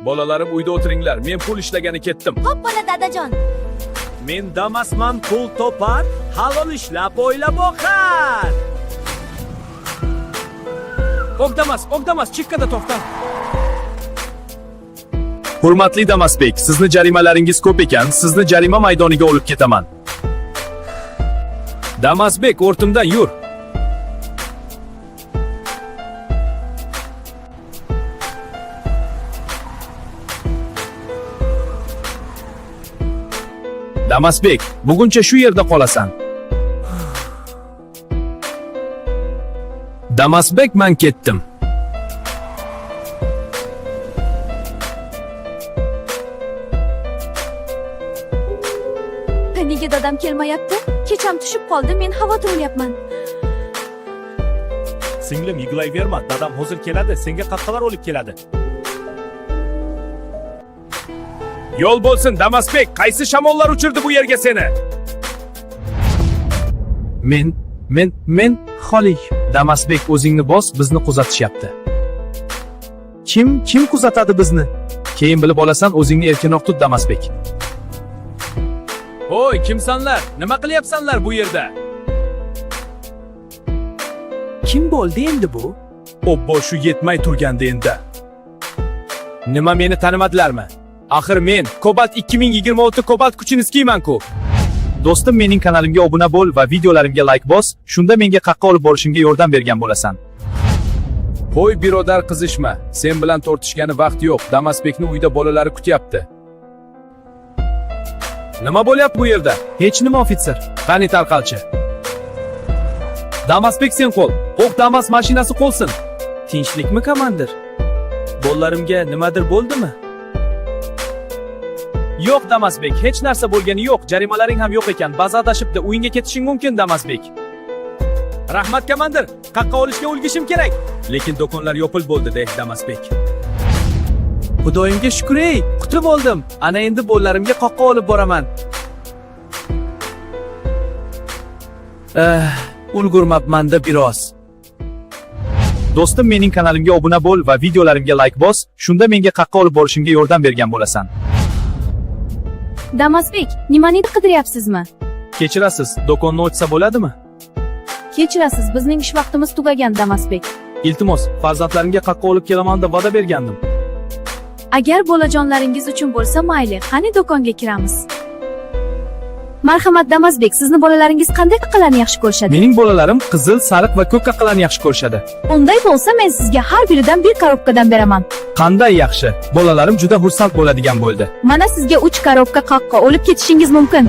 Bolalarim uyda o'tiringlar. Men pul ishlagani ketdim. Xo'p, bola dadajon. Men damasman pul topar, halol ishlab o'ylab boqar. Ogdamas, chekkada to'xta. Hurmatli Damasbek, sizni jarimalaringiz ko'p ekan, sizni jarima maydoniga olib ketaman. Damasbek, o'rtimdan yur. Damasbek, buguncha shu yerda qolasan. Damasbek, men ketdim. Nega dadam kelmayapti? Kecham tushib qoldi, men xavotir olyapman. Singlim yig'layverma, dadam hozir keladi, senga qaqqalar olib keladi. Yo'l bo'lsin, Damasbek, qaysi shamollar uchirdi bu yerga seni? Men Xolik. Damasbek, o'zingni bos, bizni kuzatishyapti. Kim kuzatadi bizni? Keyin bilib olasan, o'zingni erkinroq tut, Damasbek. Hoy, kimsanlar? Nima qilyapsanlar bu yerda? Kim bo'ldi endi bu? Obbo, shu yetmay turganda endi. Nima, meni tanimadilarmi? Axir men Cobalt 2026 Cobalt Kuchinskiman-ku. Do'stim, mening kanalimga obuna bo'l va videolarimga like bos, shunda menga qaqqa olib borishimga yordam bergan bo'lasan. Qo'y birodar, qizishma. Sen bilan tortishgani vaqt yo'q. Damasbekni uyda bolalari kutyapti. Nima bo'lyapti bu yerda? Hech nima, ofitser. Qani tarqalchi. Damasbek, sen qo'l. O'q, Damas mashinasi qo'lsin. Tinchlikmi, komandir? Bolalarimga nimadir bo'ldimi? Yo'q Damasbek, hech narsa bo'lgani yo'q. Jarimalaring ham yo'q ekan. Baza adashibdi. Uyingga ketishing mumkin, Damasbek. Rahmat komandir. Qaqqa olishga ulgishim kerak. Lekin do'konlar yopil bo'ldi-da, Damasbek. Xudoyimga shukr, qutib oldim. Ana endi bollarimga qaqqa olib boraman. Ulgurmabman-da biroz. Do'stim, mening kanalimga obuna bo'l va videolarimga like bos, shunda menga qaqqa olib borishimga yordam bergan bo'lasan. Damasbek, nimani qidiryapsizmi? Kechirasiz, do'konni ochsa bo'ladimi? Kechirasiz, bizning ish vaqtimiz tugagan, Damasbek. Iltimos, farzandlarimga qaqqa olib kelaman deb va'da bergandim. Agar bolajonlaringiz uchun bo'lsa, mayli, qani do'konga kiramiz. Marhamat Damasbek, sizni bolalaringiz qanday qaqqalarni yaxshi ko'rishadi? Mening bolalarim qizil, sariq va ko'k qaqqalarni yaxshi ko'rishadi. Unday bo'lsa, men sizga har biridan bir korobkadan beraman. Qanday yaxshi. Bolalarim juda xursand bo'ladigan bo'ldi. Mana sizga 3 korobka qaqqa olib ketishingiz mumkin.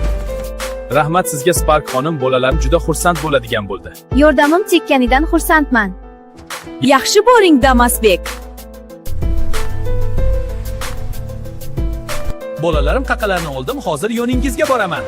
Rahmat sizga, Spark xonim, bolalarim juda xursand bo'ladigan bo'ldi. Yordamim tekkanidan xursandman. Yaxshi bo'ling, Damasbek. Bolalarim qaqqalarni oldim, hozir yoningizga boraman.